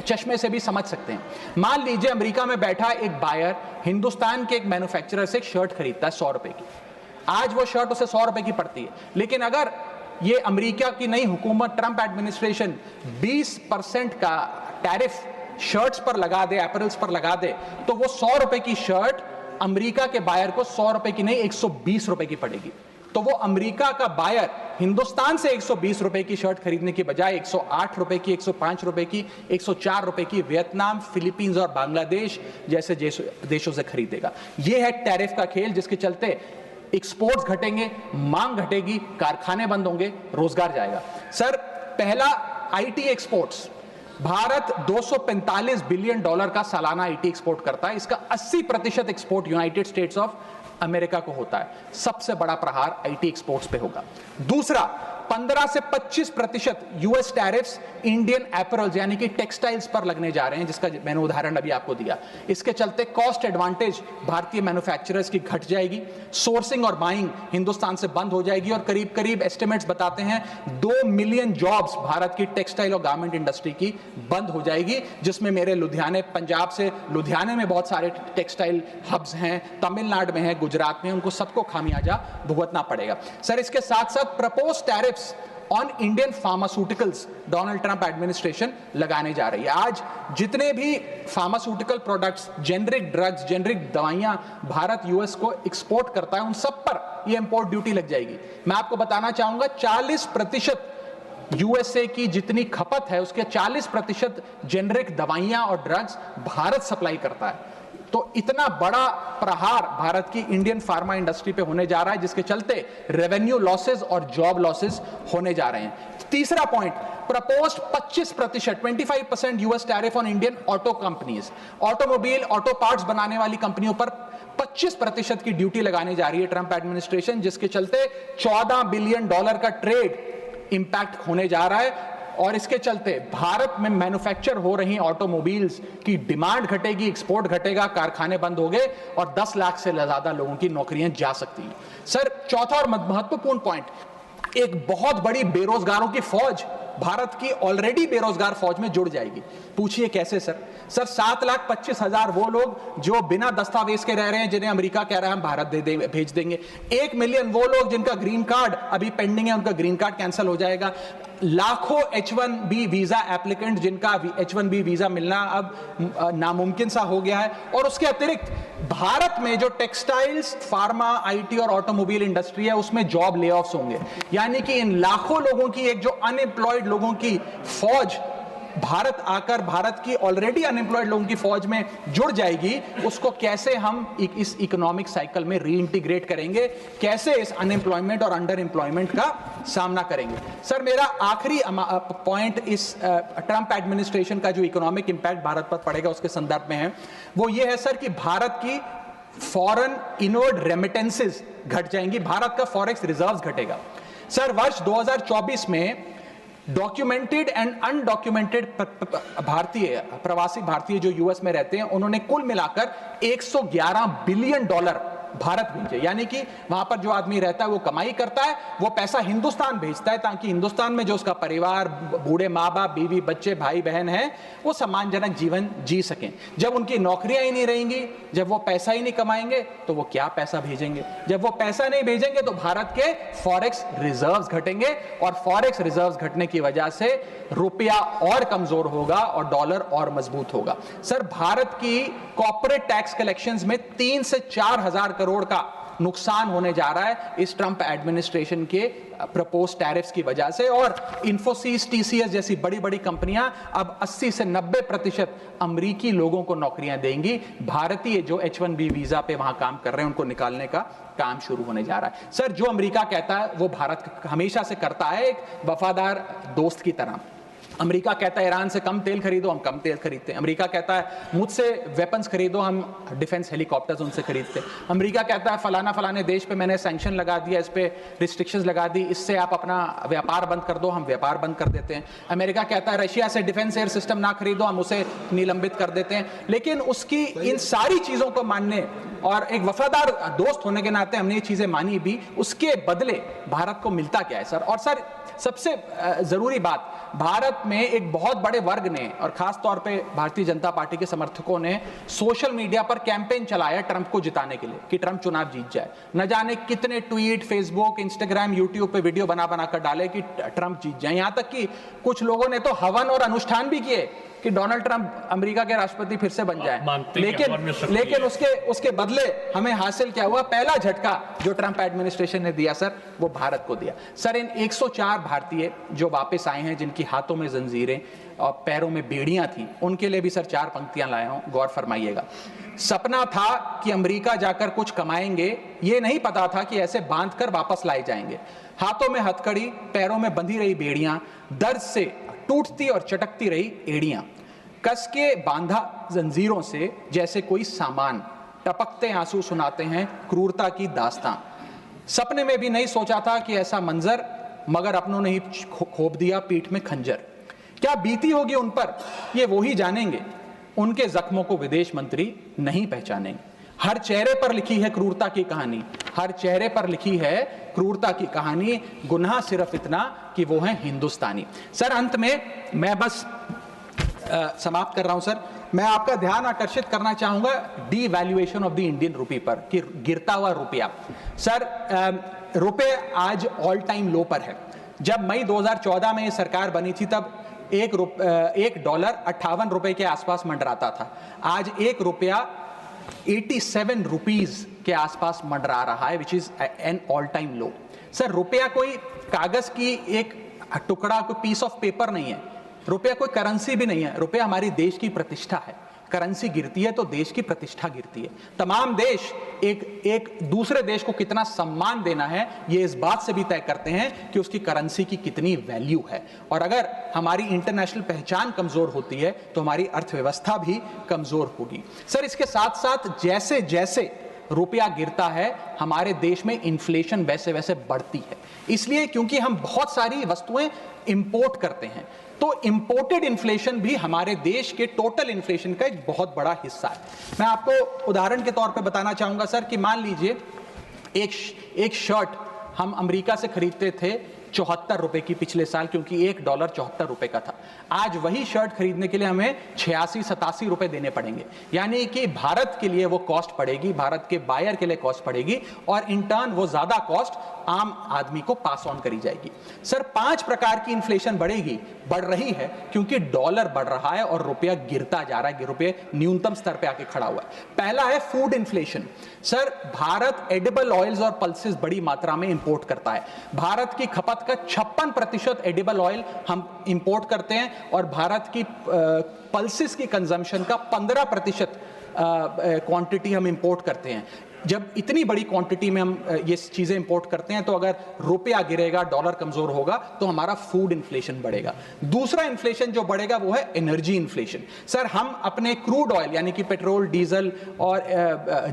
चश्मे से भी समझ सकते हैं। मान लीजिए अमेरिका में बैठा एक बायर हिंदुस्तान के एक मैन्युफैक्चरर से एक शर्ट खरीदता है 100 रुपए की। आज वो शर्ट उसे 100 रुपए की पड़ती है, लेकिन अगर ये अमेरिका की नई हुकूमत ट्रंप एडमिनिस्ट्रेशन 20% का टैरिफ शर्ट्स पर लगा दे, एपरल्स पर लगा दे, तो वो 100 रुपए की शर्ट अमेरिका के बायर को 100 रुपए की नहीं 120 रुपए की पड़ेगी। तो वो अमेरिका का बायर हिंदुस्तान से 120 रुपए की शर्ट खरीदने की बजाय 108 रुपए की, 105 रुपए की, 104 रुपए की वियतनाम, फिलीपींस और बांग्लादेश जैसे देशों से खरीदेगा। यह है टैरिफ का खेल, जिसके चलते एक्सपोर्ट्स घटेंगे, मांग घटेगी, कारखाने बंद होंगे, रोजगार जाएगा। सर पहला, आईटी एक्सपोर्ट्स। भारत $245 बिलियन का सालाना आईटी एक्सपोर्ट करता है। इसका 80% export United states of America को होता है। सबसे बड़ा प्रहार आईटी एक्सपोर्ट्स पे होगा। दूसरा, 15 से 25% यूएस टैरिफ्स इंडियन एपरल्स यानी कि टेक्सटाइल्स पर लगने जा रहे हैं, जिसका मैंने उदाहरण अभी आपको दिया। इसके चलते कॉस्ट एडवांटेज भारतीय मैन्युफैक्चरर्स की घट जाएगी, सोर्सिंग और बाइंग हिंदुस्तान से बंद हो जाएगी, और करीब करीब एस्टिमेट्स बताते हैं 2 मिलियन जॉब्स भारत की टेक्सटाइल और गारमेंट इंडस्ट्री की बंद हो जाएगी, जिसमें मेरे लुधियाने, पंजाब से लुधियाने में बहुत सारे टेक्सटाइल हब्स हैं, तमिलनाडु में है, गुजरात में, उनको सबको खामियाजा भुगतना पड़ेगा। सर इसके साथ साथ propose tariffs on Indian pharmaceuticals Donald Trump administration लगाने जा रही है। आज जितने भी pharmaceutical products, generic drugs, generic दवाइयां भारत यूएस को एक्सपोर्ट करता है, उन सब पर यह इंपोर्ट ड्यूटी लग जाएगी। मैं आपको बताना चाहूंगा 40% यूएसए की जितनी खपत है उसके 40% जेनरिक दवाइयां और ड्रग्स भारत सप्लाई करता है। तो इतना बड़ा प्रहार भारत की इंडियन फार्मा इंडस्ट्री पे होने जा रहा है, जिसके चलते रेवेन्यू लॉसेस और जॉब लॉसेस होने जा रहे हैं। तीसरा point, proposed 25% US tariff on Indian auto companies. Automobile, auto parts बनाने वाली कंपनियों पर 25% की ड्यूटी लगाने जा रही है ट्रंप एडमिनिस्ट्रेशन, जिसके चलते $14 बिलियन का ट्रेड इंपैक्ट होने जा रहा है। और इसके चलते भारत में मैन्युफैक्चर हो रही ऑटोमोबाइल्स की डिमांड घटेगी, एक्सपोर्ट घटेगा, कारखाने बंद हो गए और 10 लाख से ज्यादा लोगों की नौकरियां जा सकती हैं। सर चौथा और महत्वपूर्ण पॉइंट, एक बहुत बड़ी बेरोजगारों की फौज भारत की ऑलरेडी बेरोजगार फौज में जुड़ जाएगी। पूछिए कैसे सर? सर 7,25,000 वो लोग जो बिना दस्तावेज के रह रहे हैं, जिन्हें अमेरिका कह रहा है हम भारत भेज देंगे। 1 मिलियन वो लोग जिनका ग्रीन कार्ड अभी पेंडिंग है, उनका ग्रीन कार्ड कैंसिल हो जाएगा। लाखों H1B वीजा एप्लीकेंट जिनका H1B वीजा मिलना अब नामुमकिन सा हो गया है। और उसके अतिरिक्त भारत में जो टेक्सटाइल्स, फार्मा, आईटी और ऑटोमोबाइल इंडस्ट्री है उसमें जॉब ले ऑफ्स होंगे, यानी कि इन लाखों लोगों की एक जो अनएम्प्लॉयड लोगों की फौज भारत आकर भारत की ऑलरेडी अनएम्प्लॉयड लोगों की फौज में जुड़ जाएगी, उसको कैसे हम इस इकोनॉमिक साइकिल में रीइंटीग्रेट करेंगे, कैसे इस अनएम्प्लॉयमेंट और अंडर एम्प्लॉयमेंट का सामना करेंगे। सर मेरा आखिरी पॉइंट इस ट्रंप एडमिनिस्ट्रेशन का जो इकोनॉमिक इंपैक्ट भारत पर पड़ेगा उसके संदर्भ में है, वो ये है सर कि भारत की फॉरेन इनवर्ड रेमिटेंसेस घट जाएंगी, भारत का फॉरेक्स रिजर्व्स घटेगा। सर वर्ष 2024 में डॉक्यूमेंटेड एंड अनडॉक्यूमेंटेड भारतीय प्रवासी भारतीय जो यूएस में रहते हैं उन्होंने कुल मिलाकर 111 बिलियन डॉलर भारत भेजे, यानी कि वहां पर जो आदमी रहता है वो कमाई करता है, वो पैसा हिंदुस्तान भेजता है ताकि हिंदुस्तान में जो उसका परिवार, बूढ़े माँ बाप, बीवी बच्चे, भाई बहन हैं, वो सम्मानजनक जीवन जी सकें। जब उनकी नौकरियां ही नहीं रहेंगी, जब वो पैसा ही नहीं कमाएंगे तो वो क्या पैसा भेजेंगे, जब वो पैसा नहीं भेजेंगे तो भारत के फॉरेक्स रिजर्व्स घटेंगे और फॉरेक्स रिजर्व्स घटने की वजह से रुपया और कमजोर होगा और डॉलर और मजबूत होगा। सर भारत की कॉर्पोरेट टैक्स कलेक्शंस में 3 से 4 हजार करोड़ का नुकसान होने जा रहा है इस ट्रंप एडमिनिस्ट्रेशन के प्रपोज टैरिफ्स की वजह से, और इन्फोसिस, टीसीएस जैसी बड़ी बड़ी कंपनियां अब 80 से 90% अमेरिकी लोगों को नौकरियां देंगी। भारतीय जो H1B वीजा पे वहां काम कर रहे हैं उनको निकालने का काम शुरू होने जा रहा है। सर जो अमेरिका कहता है वो भारत हमेशा से करता है, एक वफादार दोस्त की तरह। अमेरिका कहता है ईरान से कम तेल खरीदो, हम कम तेल खरीदते हैं। अमेरिका कहता है मुझसे वेपन्स खरीदो, हम डिफेंस हेलीकॉप्टर्स उनसे खरीदते हैं। अमेरिका कहता है फलाना फलाने देश पे मैंने सैंक्शन लगा दिया, इस पे रिस्ट्रिक्शंस लगा दी, इससे आप अपना व्यापार बंद कर दो, हम व्यापार बंद कर देते हैं। अमेरिका कहता है रशिया से डिफेंस एयर सिस्टम ना खरीदो, हम उसे निलंबित कर देते हैं। लेकिन उसकी इन सारी चीजों को मानने और एक वफादार दोस्त होने के नाते हमने ये चीजें मानी भी, उसके बदले भारत को मिलता क्या है सर? और सर सबसे जरूरी बात, भारत में एक बहुत बड़े वर्ग ने और खास तौर पे भारतीय जनता पार्टी के समर्थकों ने सोशल मीडिया पर कैंपेन चलाया ट्रंप को जिताने के लिए कि ट्रंप चुनाव जीत जाए। न जाने कितने ट्वीट, फेसबुक, इंस्टाग्राम, यूट्यूब पे वीडियो बना बना कर डाले कि ट्रंप जीत जाए। यहां तक कि कुछ लोगों ने तो हवन और अनुष्ठान भी किए कि डोनाल्ड ट्रंप अमेरिका के राष्ट्रपति फिर से बन जाए। लेकिन उसके बदले हमें हासिल क्या हुआ? पहला झटका जो ट्रंप एडमिनिस्ट्रेशन ने दिया सर, वो भारत को दिया। सर इन 104 भारतीय जो वापस आए हैं, जिनकी हाथों में जंजीरें और पैरों में बेड़ियां थी, उनके लिए भी सर 4 पंक्तियां लाया हूं, गौर फरमाइएगा। सपना था कि अमेरिका जाकर कुछ कमाएंगे, ये नहीं पता था कि ऐसे बांध कर वापस लाए जाएंगे। हाथों में हथकड़ी, पैरों में बंधी रही बेड़ियां, दर्द से टूटती और चटकती रही एड़ियां, कस के बांधा जंजीरों से जैसे कोई सामान, टपकते आंसू सुनाते हैं क्रूरता की दास्तां। सपने में भी नहीं सोचा था कि ऐसा मंजर, मगर अपनों ने ही खोप दिया पीठ में खंजर। क्या बीती होगी उन पर, ये वो ही जानेंगे, उनके जख्मों को विदेश मंत्री नहीं पहचानेंगे। हर चेहरे पर लिखी है क्रूरता की कहानी, हर चेहरे पर लिखी है क्रूरता की कहानी, गुनाह सिर्फ इतना कि वो है हिंदुस्तानी। सर अंत में मैं बस समाप्त कर रहा हूं सर, मैं आपका ध्यान आकर्षित करना चाहूंगा डीवैल्यूएशन ऑफ द इंडियन रुपी पर, कि गिरता हुआ रुपया। सर रुपये आज ऑल टाइम लो पर है। जब मई 2014 में ये सरकार बनी थी तब $1 58 के आसपास मंडराता था। आज $1 87 रुपीज के आसपास मंडरा रहा है, which is an all time low. Sir रुपया कोई कागज की एक टुकड़ा, कोई पीस ऑफ पेपर नहीं है, रुपया कोई करेंसी भी नहीं है, रुपया हमारी देश की प्रतिष्ठा है। करेंसी गिरती है तो देश की प्रतिष्ठा गिरती है। तमाम देश एक दूसरे देश को कितना सम्मान देना है, ये इस बात से भी तय करते हैं कि उसकी करेंसी की कितनी वैल्यू है। और अगर हमारी इंटरनेशनल पहचान कमजोर होती है तो हमारी अर्थव्यवस्था भी कमजोर होगी। सर इसके साथ साथ जैसे जैसे रुपया गिरता है, हमारे देश में इन्फ्लेशन वैसे वैसे बढ़ती है। इसलिए क्योंकि हम बहुत सारी वस्तुएं इंपोर्ट करते हैं, तो इंपोर्टेड इन्फ्लेशन भी हमारे देश के टोटल इन्फ्लेशन का एक बहुत बड़ा हिस्सा है। मैं आपको उदाहरण के तौर पे बताना चाहूंगा सर कि मान लीजिए एक शर्ट हम अमेरिका से खरीदते थे 74 रुपए की पिछले साल, क्योंकि $1 74 रुपए का था। आज वही शर्ट खरीदने के लिए हमें 86-87 रुपए देने पड़ेंगे, यानी कि भारत के लिए वो कॉस्ट पड़ेगी, भारत के बायर के लिए कॉस्ट पड़ेगी, और इन टर्न वो ज्यादा कॉस्ट आम आदमी को पास ऑन करी जाएगी। सर 5 प्रकार की इन्फ्लेशन बढ़ रही है, क्योंकि डॉलर बढ़ रहा है और रुपया गिरता जा रहा है, रुपये न्यूनतम स्तर पे आके खड़ा हुआ है। पहला है food inflation. Sir Bharat edible oils और पल्सेस बड़ी मात्रा में इंपोर्ट करता है। भारत की खपत का 56% एडिबल ऑयल हम इंपोर्ट करते हैं, और भारत की पल्सेस की कंजम्पशन का 15% क्वांटिटी हम इंपोर्ट करते हैं। जब इतनी बड़ी क्वांटिटी में हम ये चीजें इंपोर्ट करते हैं, तो अगर रुपया गिरेगा, डॉलर कमजोर होगा, तो हमारा फूड इन्फ्लेशन बढ़ेगा। दूसरा इन्फ्लेशन जो बढ़ेगा वो है एनर्जी इन्फ्लेशन। सर हम अपने क्रूड ऑयल यानी कि पेट्रोल, डीजल और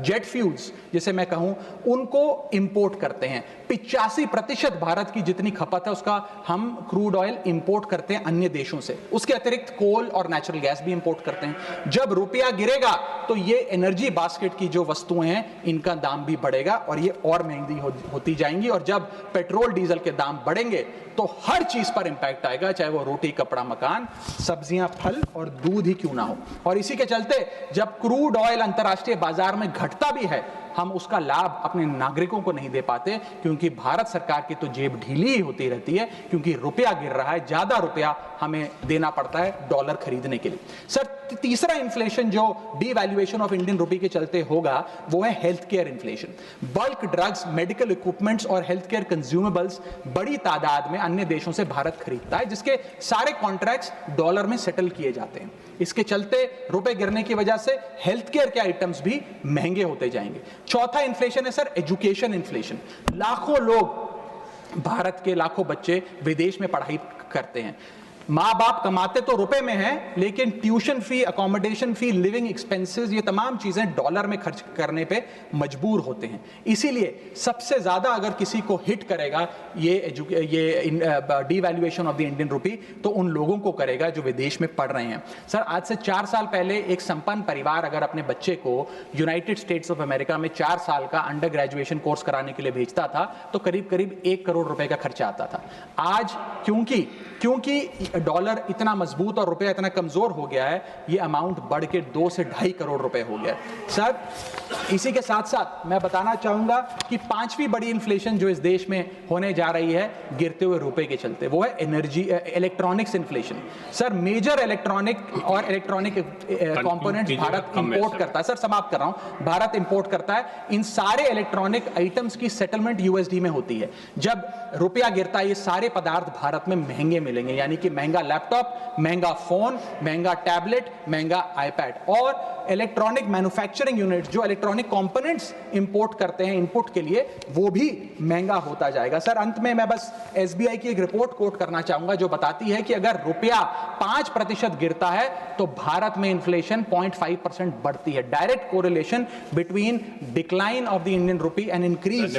जेट फ्यूल्स जिसे मैं कहूं, उनको इंपोर्ट करते हैं। 85% भारत की जितनी खपत है उसका हम क्रूड ऑयल इंपोर्ट करते हैं अन्य देशों से। उसके अतिरिक्त कोल और नेचुरल गैस भी इंपोर्ट करते हैं। जब रुपया गिरेगा तो ये एनर्जी बास्केट की जो वस्तुएं हैं इनका दाम भी बढ़ेगा और ये और महंगी होती जाएंगी, और जब पेट्रोल डीजल के दाम बढ़ेंगे तो हर चीज पर इंपैक्ट आएगा, चाहे वो रोटी, कपड़ा, मकान, सब्जियां, फल और दूध ही क्यों ना हो। और इसी के चलते जब क्रूड ऑयल अंतर्राष्ट्रीय बाजार में घटता भी है, हम उसका लाभ अपने नागरिकों को नहीं दे पाते, क्योंकि भारत सरकार की तो जेब ढीली ही होती रहती है, क्योंकि रुपया गिर रहा है, ज्यादा रुपया हमें देना पड़ता है डॉलर खरीदने के लिए। सर तीसरा इन्फ्लेशन जो डीवैल्यूएशन ऑफ इंडियन रुपी के चलते होगा वो है health care inflation. Bulk drugs, medical equipments और हेल्थ केयर कंज्यूमेबल्स बड़ी तादाद में अन्य देशों से भारत खरीदता है, जिसके सारे कॉन्ट्रैक्ट्स डॉलर में सेटल किए जाते हैं। इसके चलते रुपए गिरने की वजह से हेल्थ केयर के आइटम्स भी महंगे होते जाएंगे। चौथा इन्फ्लेशन है सर एजुकेशन इन्फ्लेशन। लाखों लोग, भारत के लाखों बच्चे विदेश में पढ़ाई करते हैं। माँ बाप कमाते तो रुपए में हैं, लेकिन ट्यूशन फी, अकोमोडेशन फी, लिविंग एक्सपेंसेस, ये तमाम चीजें डॉलर में खर्च करने पे मजबूर होते हैं। इसीलिए सबसे ज्यादा अगर किसी को हिट करेगा ये डीवैल्यूएशन ऑफ द इंडियन रुपी, तो उन लोगों को करेगा जो विदेश में पढ़ रहे हैं। सर आज से 4 साल पहले एक संपन्न परिवार अगर अपने बच्चे को यूनाइटेड स्टेट्स ऑफ अमेरिका में 4 साल का अंडर ग्रेजुएशन कोर्स कराने के लिए भेजता था, तो करीब करीब 1 करोड़ रुपए का खर्चा आता था। आज क्योंकि डॉलर इतना मजबूत और रुपया इतना कमजोर हो गया है, ये अमाउंट बढ़ के 2 से 2.5 करोड़ रुपए हो गया। सर इसी के साथ साथ मैं बताना चाहूंगा कि 5वीं बड़ी इन्फ्लेशन जो इस देश में होने जा रही है गिरते हुए रुपए के चलते, वो है electronics inflation. Sir major electronic components Bharat import करता है। सर समाप्त कर रहा हूं, भारत इंपोर्ट करता है। इन सारे इलेक्ट्रॉनिक आइटम्स की सेटलमेंट यूएसडी में होती है। जब रुपया गिरता है, ये सारे पदार्थ भारत में महंगे मिलेंगे, यानी कि महंगा लैपटॉप, महंगा फोन, महंगा टैबलेट, महंगा आईपैड। और इलेक्ट्रॉनिक मैन्युफैक्चरिंग यूनिट जो इलेक्ट्रॉनिक कंपोनेंट्स इंपोर्ट करते हैं इनपुट के लिए, वो भी महंगा होता जाएगा। सर अंत में मैं बस एसबीआई की एक रिपोर्ट कोट करना चाहूंगा जो बताती है कि अगर रुपया 5% गिरता है तो भारत में इन्फ्लेशन 0.5% बढ़ती है। Direct correlation between decline of the Indian rupee and increase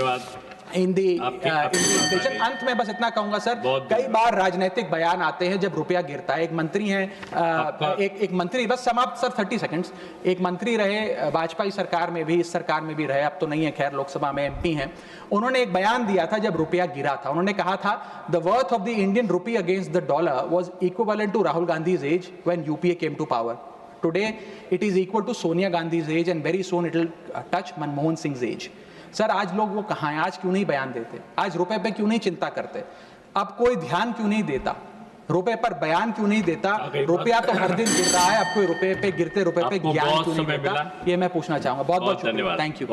in the inflation. अंत में बस इतना कहूंगा सर, कई बार राजनीतिक बयान आते हैं जब रुपया गिरता है। एक मंत्री हैं, एक मंत्री, बस समाप्त सर 30 सेकंड्स, एक मंत्री रहे वाजपेयी सरकार में भी, इस सरकार में भी रहे, अब तो नहीं है खैर, लोकसभा में एमपी हैं। उन्होंने एक बयान दिया था जब रुपया गिरा था। उन्होंने कहा था the worth of the Indian rupee against the dollar was equivalent to Rahul Gandhi's age when UPA came to power. Today it is equal to Sonia Gandhi's age and very soon it will touch Manmohan Singh age. Sir आज लोग वो कहाँ हैं? आज क्यों नहीं बयान देते? आज रुपए पे क्यों नहीं चिंता करते? अब कोई ध्यान क्यों नहीं देता? रुपए पर बयान क्यों नहीं देता? रुपया तो हर दिन गिर रहा है, अब कोई रुपए पे गिरते रुपए पे ज्ञान क्यों नहीं देता? ये मैं पूछना चाहूंगा। बहुत बहुत शुक्रिया, थैंक यू।